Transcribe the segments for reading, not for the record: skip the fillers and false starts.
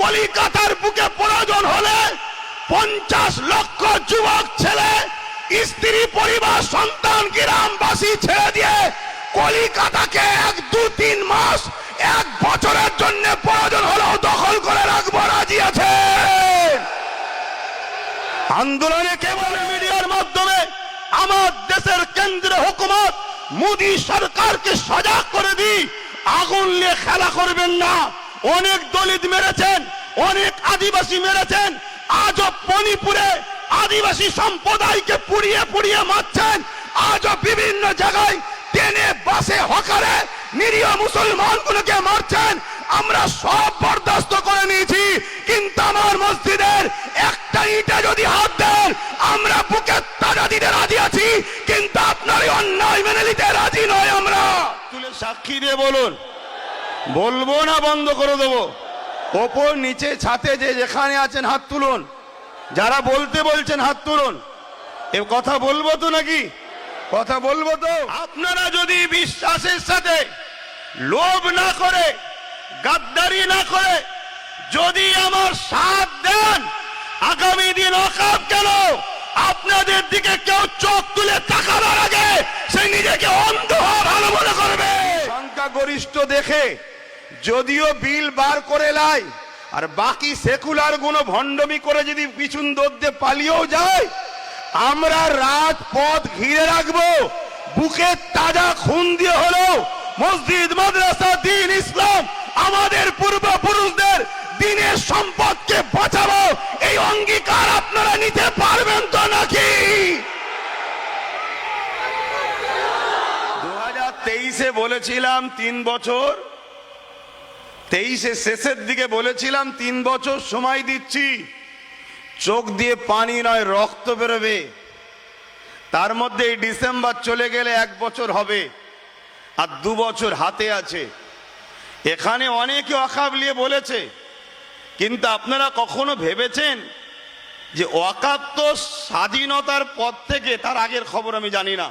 কলিকাতার বুকে প্রয়োজন হলে 50 লক্ষ যুবক ছেলে, স্ত্রী, পরিবার, সন্তান, গ্রামবাসী ছেড়ে দিয়ে কলিকাতাকে 1-2-3 মাস 1 বছরের জন্য প্রয়োজন হলেও দখল করে রাখবো, রাজি আছে। আন্দোলনে কেবল মিডিয়ার মাধ্যমে আমার দেশের কেন্দ্রীয় হুকুমত মোদী সরকারকে সজাগ করে দিই, আগুন নিয়ে খেলা করবেন না। অনেক দলিত মেরেছেন, অনেক আদিবাসী মেরেছেন, আজও মণিপুরে আদিবাসী সম্প্রদায়কে পুড়িয়ে পুড়িয়ে মারছেন, আজও বিভিন্ন জায়গায় ট্রেনে, বাসে, হকারে নিরীহ মুসলমানগুলোকে মারছেন। আমরা সব বরদাস্ত করে নিয়েছি, কিন্তু আমার মসজিদের একটা ইটা যদি হাত দেন আমরা বুকে তাজা দিতে রাজি আছি, কিন্তু আপনার এই অন্যায় মেনে নিতে রাজি নয়। আমরা তুলে সাক্ষী দিয়ে বলুন, বলবো না বন্ধ করে দেবো? ওপর নিচে ছাতে যে যেখানে আছেন হাত তুলুন, যারা বলতে বলছেন হাত তুলুন। এ কথা বলবো তো নাকি? কথা বলবো তো? আপনারা যদি বিশ্বাসের সাথে লোভ না করে, গাদ্দারি না করে যদি আমার সাথ দেন, আগামী দিন ওয়াকফ কেন আপনাদের দিকে কেউ চোখ তুলে তাকানোর আগে সে নিজেকে অন্ধ ভালো মনে করবে। সংখ্যাগরিষ্ঠ দেখে যদিও বিল বার করে লাই, আর বাকি সেকুলার গুলো ভণ্ডমি করে যদি পিছন দৌড়ে পালিয়েও যায়, আমরা রাজপথ ঘিরে রাখবো। বুকে তাজা খুন দিয়ে হলেও মসজিদ, মাদ্রাসা, দ্বীন ইসলাম, আমাদের পূর্বপুরুষদের দিনের সম্পদকে বাঁচাবো। এই অঙ্গীকার আপনারা নিতে পারবেন তো নাকি? 2023-এ বলেছিলাম 3 বছর, 23-এ শেষের দিকে বলেছিলাম 3 বছর সময় দিচ্ছি, চোখ দিয়ে পানি নয় রক্ত বেরোবে। তার মধ্যে এই ডিসেম্বর চলে গেলে 1 বছর হবে, আর 2 বছর হাতে আছে। এখানে অনেকে ওয়াকফ নিয়ে বলেছে, কিন্তু আপনারা কখনো ভেবেছেন যে ওয়াকফ তো স্বাধীনতার পর থেকে, তার আগের খবর আমি জানি না,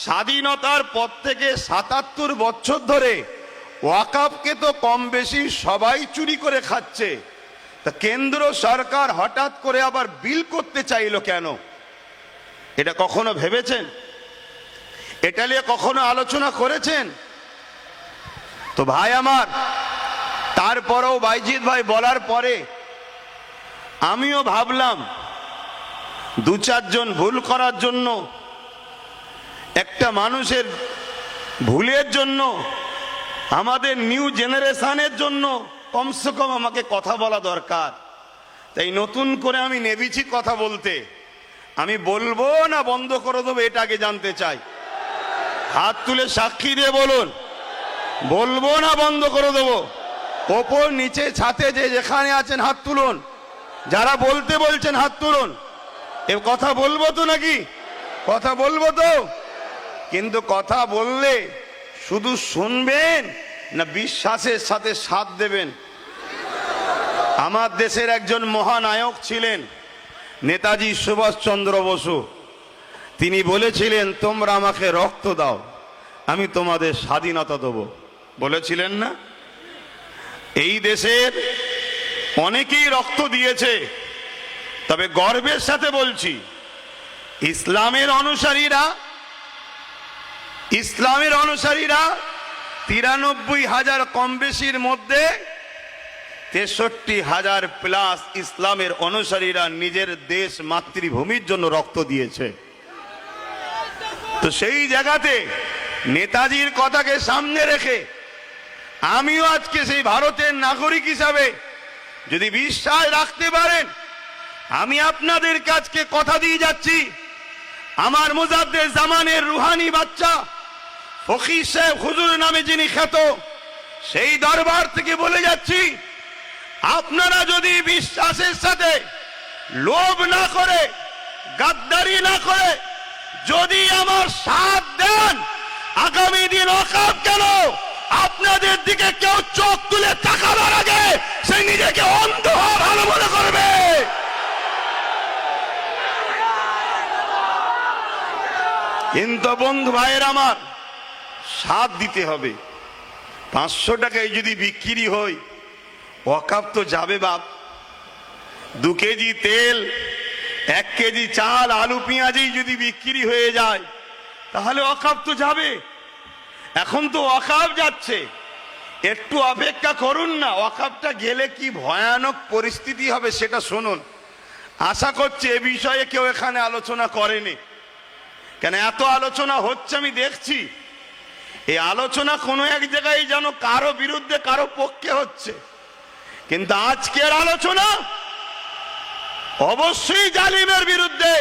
স্বাধীনতার পর থেকে 77 বছর ধরে ওয়াকফকে তো কম বেশি সবাই চুরি করে খাচ্ছে। তা কেন্দ্র সরকার হঠাৎ করে আবার বিল করতে চাইলো কেন? এটা কখনো ভেবেছেন? এটা নিয়ে কখনো আলোচনা করেছেন? তো ভাই আমার, তারপরেও বাইজিৎ ভাই বলার পরে আমিও ভাবলাম 2-4 জন ভুল করার জন্য, একটা মানুষের ভুলের জন্য, আমাদের নিউ জেনারেশনের জন্য কমসে কম আমাকে কথা বলা দরকার। তাই নতুন করে আমি নেমেছি কথা বলতে। আমি বলবো না বন্ধ করে দেবো, এটা আগে জানতে চাই। হাত তুলে সাক্ষী দিয়ে বলুন, বলবো না বন্ধ করে দেবো? ওপর নিচে ছাতে যে যেখানে আছেন হাত তুলুন, যারা বলতে বলছেন হাত তুলুন। এ কথা বলবো তো নাকি? কথা বলবো তো? কিন্তু কথা বললে শুধু শুনবেন না বিশ্বাসের সাথে সাথ দেবেন? আমার দেশের একজন মহানায়ক ছিলেন নেতাজি সুভাষচন্দ্র বসু। তিনি বলেছিলেন, তোমরা আমাকে রক্ত দাও, আমি তোমাদের স্বাধীনতা দেব। বলেছিলেন না? এই দেশের অনেকেই রক্ত দিয়েছে, তবে গর্বের সাথে বলছি, ইসলামের অনুসারীরা 93,000 কম বেশির মধ্যে 63,000 প্লাস ইসলামের অনুসারীরা নিজের দেশ মাতৃভূমির জন্য রক্ত দিয়েছে। তো সেই জায়গাতে নেতাজির কথাকে সামনে রেখে আমিও আজকে সেই ভারতের নাগরিক হিসাবে যদি বিশ্বাস রাখতে পারেন, আমি আপনাদের কাছে কথা দিয়ে যাচ্ছি, আমার মুজাদ্দেদ জামানের রুহানি বাচ্চা ফকির সাহেব হুজুর নামে যিনি খ্যাত, সেই দরবার থেকে বলে যাচ্ছি, আপনারা যদি বিশ্বাসের সাথে লোভ না করে, গাদ্দারি না করে যদি আমার সাথ দেন, আগামী দিন ওয়াকফ কেন আপনাদের দিকে কেউ চোখ তুলে তাকানোর আগে সে নিজেকে অন্ধ ভালো মনে করবে। কিন্তু বন্ধু ভাইয়ের আমার, সাথ দিতে হবে। 500 টাকায় যদি বিক্রি হয়, ওয়াকাফ তো যাবে বাপ। 2 কেজি তেল, 1 কেজি চাল, আলু পেঁয়াজই যদি বিক্রি হয়ে যায় তাহলে ওয়াকাফ তো যাবে। এখন তো ওয়াকাফ যাচ্ছে, একটু অপেক্ষা করুন না। ওয়াকাফটা গেলে কি ভয়ানক পরিস্থিতি হবে সেটা শুনুন। আশা করছি এ বিষয়ে কেউ এখানে আলোচনা করেনি, কেন এত আলোচনা হচ্ছে আমি দেখছি। এই আলোচনা কোনো এক জায়গায় যেন কারো বিরুদ্ধে কারো পক্ষে হচ্ছে, কিন্তু আজকের আলোচনা অবশ্যই জালিমের বিরুদ্ধে,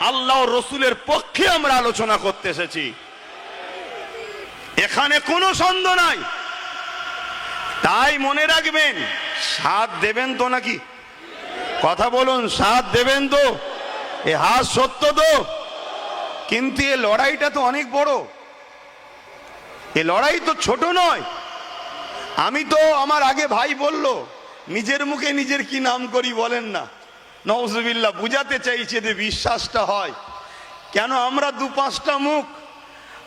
আল্লাহ রসুলের পক্ষে আমরা আলোচনা করতে এসেছি, এখানে কোনো সন্দেহ নাই। তাই মনে রাখবেন, সাথ দেবেন তো নাকি? কথা বলুন, সাথ দেবেন তো? এ হাত সত্য তো? কিন্তু এ লড়াইটা তো অনেক বড়, এ লড়াই তো ছোট নয়। আমি তো, আমার আগে ভাই বলল, নিজের মুখে নিজের কি নাম করি বলেন না, নওজুবিল্লাহ। বুঝাতে চাইছে যে বিশ্বাসটা হয়। কেন আমরা 2-5টা মুখ,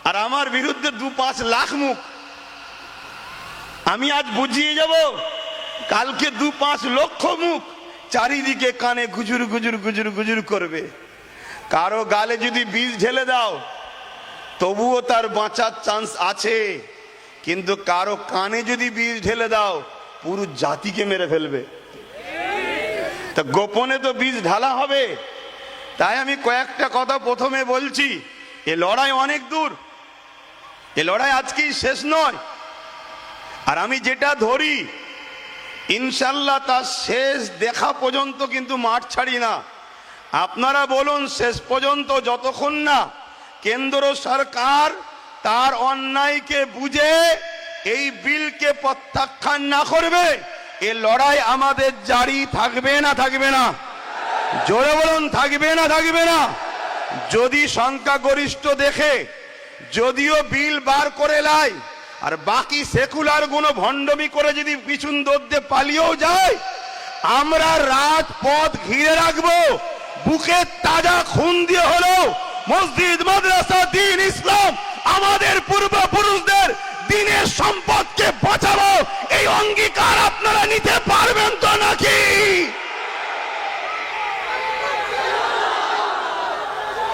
আর আমার বিরুদ্ধে 2-5 লাখ মুখ। আমি আজ বুঝিয়ে যাব, কালকে 2-5 লক্ষ মুখ চারিদিকে কানে গুজুর গুজুর গুজুর গুজুর করবে। কারো গালে যদি বিষ ঢেলে দাও তবুও তার বাঁচার চান্স আছে, কিন্তু কারো কানে যদি বিষ ঢেলে দাও পুরো জাতিকে মেরে ফেলবে। তা গোপনে তো বিষ ঢালা হবে। তাই আমি কয়েকটা কথা প্রথমে বলছি, এ লড়াই অনেক দূর, এ লড়াই আজকেই শেষ নয়। আর আমি যেটা ধরি, ইনশাল্লাহ তার শেষ দেখা পর্যন্ত কিন্তু মাঠ ছাড়ি না। আপনারা বলুন, শেষ পর্যন্ত যতক্ষণ না কেন্দ্র সরকার তার অন্যায়কে বুঝে এই বিলকে প্রত্যাখ্যান না করবে, এ লড়াই আমাদের জারি থাকবে না থাকবে না? জোরে বলুন, থাকবে না থাকবে না? যদি সংখ্যাগরিষ্ঠ দেখে যদিও বিল বার করে লাই, আর বাকি সেকুলার গুলো ভণ্ডমি করে যদি পিছন দৌড়ে পালিয়েও যায়, আমরা রাজপথ ঘিরে রাখবো। বুকে তাজা খুন দিয়ে হলো মসজিদ, মাদ্রাসা, দ্বীন, ইসলাম, আমাদের পূর্বপুরুষদের দ্বীনের সম্পদকে বাঁচাবো। এই অঙ্গীকার আপনারা নিতে পারবেন তো নাকি?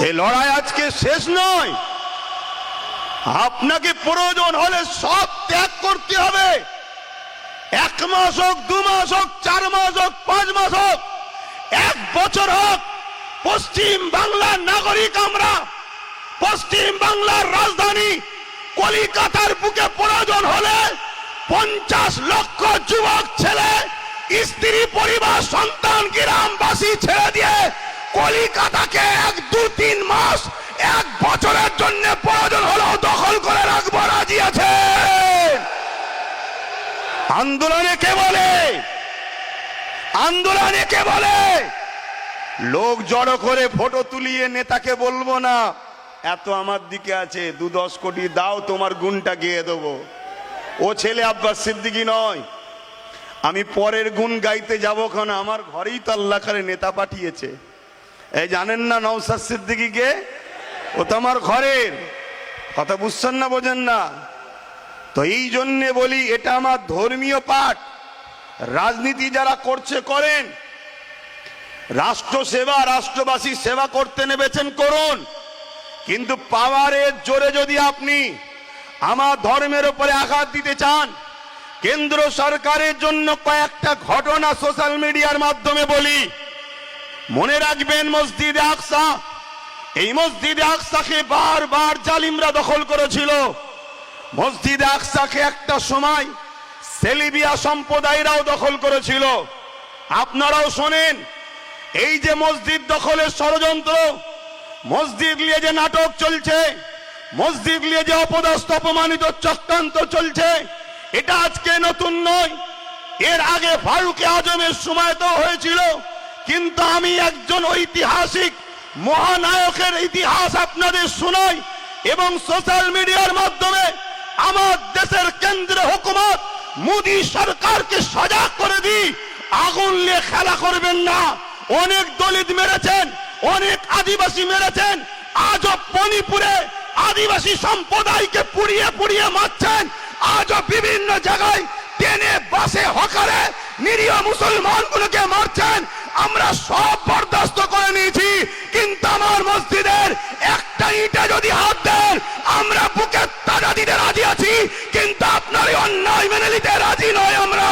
এই লড়াই আজকে শেষ নয়। আপনাকে প্রয়োজন হলে সব ত্যাগ করতে হবে। 1 মাস হোক, 2 মাস হোক, 4 মাস হোক, 5 মাস হোক, 1 বছর হোক, পশ্চিম বাংলার নাগরিক আমরা। পশ্চিম বাংলার রাজধানী কলিকাতার বুকে প্রয়োজন হলে 50 লক্ষ যুবক ছেলে, স্ত্রী, পরিবার, সন্তান, গ্রামবাসী ছেড়ে দিয়ে কলিকাতাকে 1-2-3 মাস, 1 বছরের জন্য প্রয়োজন হলেও দখল করে রাখবো, রাজি আছে? আন্দোলনে কে বলে? আন্দোলনে কে বলে? লোক জড়ো করে ফটো তুলিয়ে নেতাকে বলবো না এত আমার দিকে আছে, 2-10 কোটি দাও, তোমার গুণটা গেয়ে দেবো। ও ছেলে আব্বাস সিদ্দিকী নয়। আমি পরের গুণ গাইতে যাবো, কারণ আমার ঘরেই তো আল্লাহ করে নেতা পাঠিয়েছে। এই জানেন না নওশাদ সিদ্দিকীকে? ও তো আমার ঘরের। কথা বুঝছেন না, বোঝেন না? তো এই জন্যে বলি, এটা আমার ধর্মীয় পাঠ। রাজনীতি যারা করছে করেন, রাষ্ট্র সেবা, রাষ্ট্রবাসী সেবা করতে নেমেছেন করুন, কিন্তু পাওয়ারের জোরে যদি আপনি আমার ধর্মের উপরে আঘাত দিতে চান, কেন্দ্র সরকারের জন্য কয়েকটা ঘটনা সোশ্যাল মিডিয়ার মাধ্যমে বলি। মনে রাখবেন, মসজিদে আকসা, এই মসজিদে আকসাকে বারবার জালিমরা দখল করেছিল। মসজিদে আকসাকে একটা সময় সেলিবিয়া সম্প্রদায়রাও দখল করেছিল। আপনারাও শোনেন, এই যে মসজিদ দখলের ষড়যন্ত্র, মসজিদ নিয়ে যে নাটক চলছে, মসজিদ নিয়ে যে অপদস্থ অপমানিত চক্রান্ত চলছে, এটা আজকে নতুন নয়। এর আগে ফারুকে আজমের সময় তো হয়েছিল। কিন্তু আমি একজন ঐতিহাসিক মহানায়কের ইতিহাস আপনাদের শোনাই, এবং সোশ্যাল মিডিয়ার মাধ্যমে আমার দেশের কেন্দ্রীয় হুকুমত মোদী সরকারকে সজাগ করে দিই, আগুন নিয়ে খেলা করবেন না। অনেক দলিত মেরেছেন, অনেক আদিবাসী মেরেছেন, আজও মণিপুরে আদিবাসী সম্প্রদায়কে পুড়িয়ে পুড়িয়ে মারছেন। আজও বিভিন্ন জায়গায় ট্রেনে, বাসে, হকারে নিরীহ মুসলমানগুলোকে মারছেন, আমরা সব বরদাস্ত করে নিয়েছি, কিন্তু আমার মসজিদের একটা ইটে যদি হাত দেন আমরা বুকে তাজা দিতে রাজি আছি, কিন্তু আপনার এই অন্যায় মেনে নিতে রাজি নয় আমরা।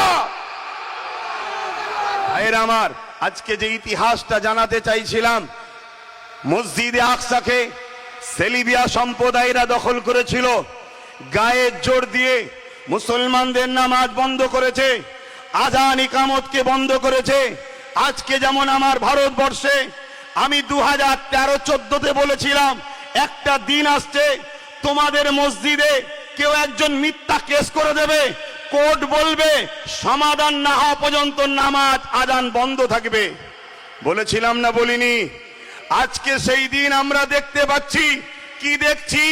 ভাইয়ের আমার, আজকে যে ইতিহাসটা জানাতে চাইছিলাম, মসজিদে আকসাকে সেলিবিয়া সম্প্রদায়রা দখল করেছিল, গায়ের জোর দিয়ে মুসলমানদের নামাজ বন্ধ করেছে, আজান ইকামতকে বন্ধ করেছে। আজকে যেমন আমার ভারতবর্ষে আমি 2013-14-তে বলেছিলাম একটা দিন আসছে তোমাদের মসজিদে কেউ একজন মিথ্যা কেস করে দেবে, কোর্ট বলবে সমাধান না হওয়া পর্যন্ত নামাজ আজান বন্ধ থাকবে। বলেছিলাম না বলিনি? আজকে সেই দিন আমরা দেখতে পাচ্ছি। কি দেখছি?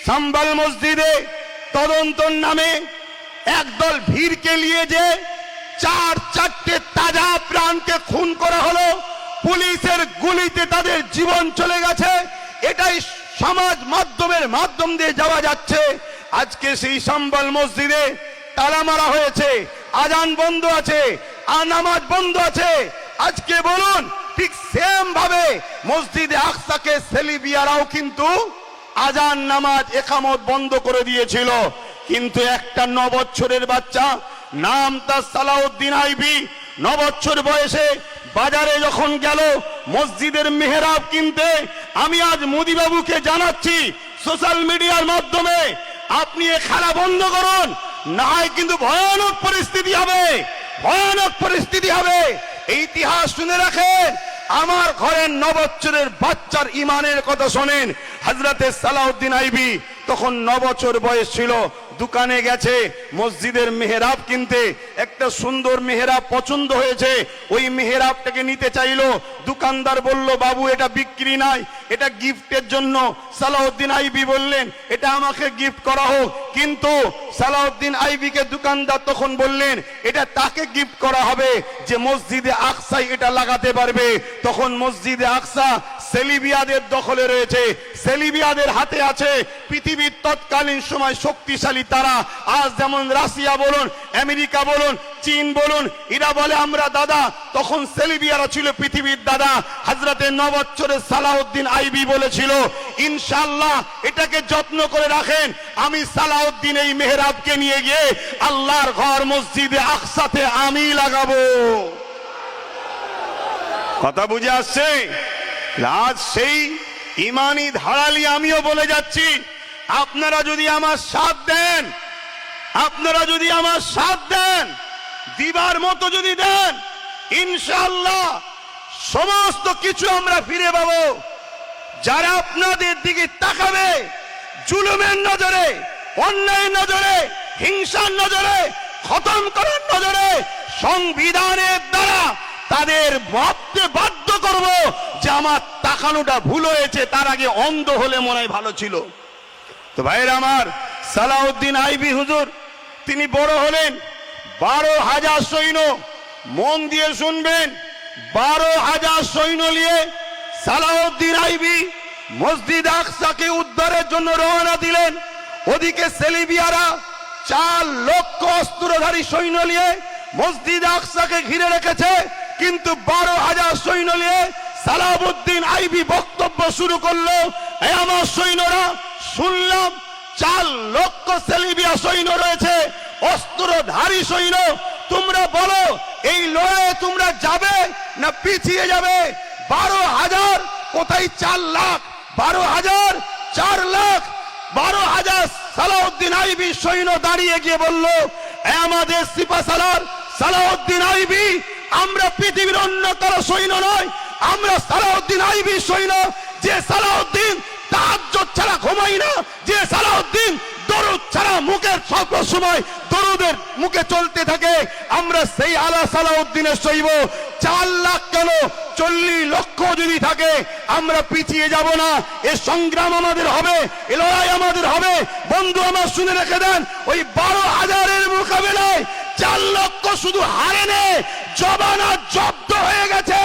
সাম্বাল মসজিদে তদন্তর নামে একদল ভিড়কে নিয়ে যে চারটে তাজা প্রাণকে খুন করা হলো, পুলিশের গুলিতে তাদের জীবন চলে গেছে, এটাই সমাজ মাধ্যমের মাধ্যম দিয়ে যাওয়া যাচ্ছে। আজকে সেই সাম্বাল মসজিদে তালা মারা হয়েছে, আজান বন্ধ আছে, নামাজ বন্ধ আছে। আজকে বলুন, ঠিক সেম ভাবে মসজিদে আকসাকে সেলিবিয়ারাও কিন্তু আজান নামাজ একামত বন্ধ করে দিয়েছিল। কিন্তু একটা 9 বছরের বাচ্চা, নাম তার সালাউদ্দিন আইবি, 9 বছর বয়সে বাজারে যখন গেল মসজিদের মেহরাব কিনতে, আমি আজ মোদি বাবুকে জানাচ্ছি সোশ্যাল মিডিয়ার মাধ্যমে, আপনি এ খেলা বন্ধ করুন, না হয় কিন্তু ভয়ানক পরিস্থিতি হবে, ভয়ানক পরিস্থিতি হবে। এই ইতিহাস শুনে রাখেন। আমার ঘরের 9 বছরের বাচ্চার ইমানের কথা শোনেন। হযরতে সালাউদ্দিন আইবি তখন 9 বছর বয়স ছিল, দোকানে গেছে মসজিদের মেহরাব কিনতে, একটা সুন্দর মেহরাব পছন্দ হয়েছে, ওই মেহরাবটাকে নিতে চাইলো। দোকানদার বলল, বাবু এটা বিক্রি নাই, এটা গিফটের জন্য। সালাউদ্দিন আইবি বললেন, এটা আমাকে গিফট করা হোক। কিন্তু সালাউদ্দিন আইবিকে দোকানদার তখন বললেন, এটা তাকে গিফট করা হবে যে মসজিদে আকসায় এটা লাগাতে পারবে। তখন মসজিদে আকসা সেলিবিয়াদের দখলে রয়েছে, সেলিবিয়াদের হাতে আছে। পৃথিবীর তৎকালীন সময় শক্তিশালী তারা, আজ যেমন রাশিয়া বলুন, আমেরিকা বলুন, চীন বলুন, এরা বলে আমরা দাদা, তখন সেলিবিয়ারা ছিল পৃথিবীর দাদা। হযরতে 9 বছরের সালাউদ্দিন আইবি বলেছিল, ইনশাআল্লাহ এটাকে যত্ন করে রাখেন, আমি সালাউদ্দিন এই মেহরাবকে নিয়ে গিয়ে আল্লাহর ঘর মসজিদে আকসাতে আমি লাগাবো। কথা বুঝে আসছে? আজ সেই ইমানি ধারালি আমিও বলে যাচ্ছি, আপনারা যদি আমার সাথ দেন, আপনারা যদি আমার সাথ দেন, দিবার মতো যদি দেন, ইনশাআল্লাহ সমস্ত কিছু আমরা ফিরে পাবো। যারা আপনাদের দিকে তাকাবে জুলুমের নজরে, অন্যায় নজরে, হিংসার নজরে, খতম করার নজরে, সংবিধানের দ্বারা তাদের ভাবতে বাধ্য করব যে আমার তাকানোটা ভুল হয়েছে, তার আগে অন্ধ হলে মনে হয় ভালো ছিল। তো ভাইরা আমার, সালাউদ্দিন আইবি হুজুর তিনি বড় হলেন, 12,000 সৈন্য, মন দিয়ে শুনবেন, 12,000 সৈন্য নিয়ে সালাউদ্দিন আইবি মসজিদ আকসাকে উদ্ধারের জন্য রওনা দিলেন। ওদিকে সেলিবিয়ারা 4 লক্ষ অস্ত্রধারী সৈন্য নিয়ে মসজিদ আকসাকে ঘিরে রেখেছে। কিন্তু 12,000 সৈন্য নিয়ে সালাউদ্দিন আইবি বক্তব্য শুরু করলো, এই আমার সৈন্যরা, শুনলাম 4 লক্ষ সেলিবিয়া সৈন্য রয়েছে, অস্ত্রধারী সৈন্য, তোমরা বলো এই লড়াইয়ে তোমরা যাবে না পিছিয়ে যাবে? 12,000 কোথায় 4 লাখ, 12,000 4 লাখ, 12,000 সালাউদ্দিন আইবি সৈন্য দাঁড়িয়ে গিয়ে বলল, আমাদের সিপাহসালার সালাউদ্দিন আইবি, আমরা পৃথিবীর অন্য কারো সৈন্য নয়, আমরা সালাউদ্দিন আইবি সৈন্য, যে সালাউদ্দিন তাহাজ্জুদ ছাড়া ঘুমায় না, যে সালাউদ্দিন দরুদ ছাড়া মুখের সব সময় দরুদের মুখে চলতে থাকে, আমরা সেই আলা সালাউদ্দিনের সইব। 4 লাখ কেন, 40 লক্ষ যদি থাকে আমরা পিছিয়ে যাব না। এ সংগ্রাম আমাদের হবে, এ লড়াই আমাদের হবে। বন্ধু আমার শুনে রেখে দেন, ওই 12,000-এর মোকাবেলায় 4 লক্ষ শুধু হারেনে, জবানা জব্দ হয়ে গেছে।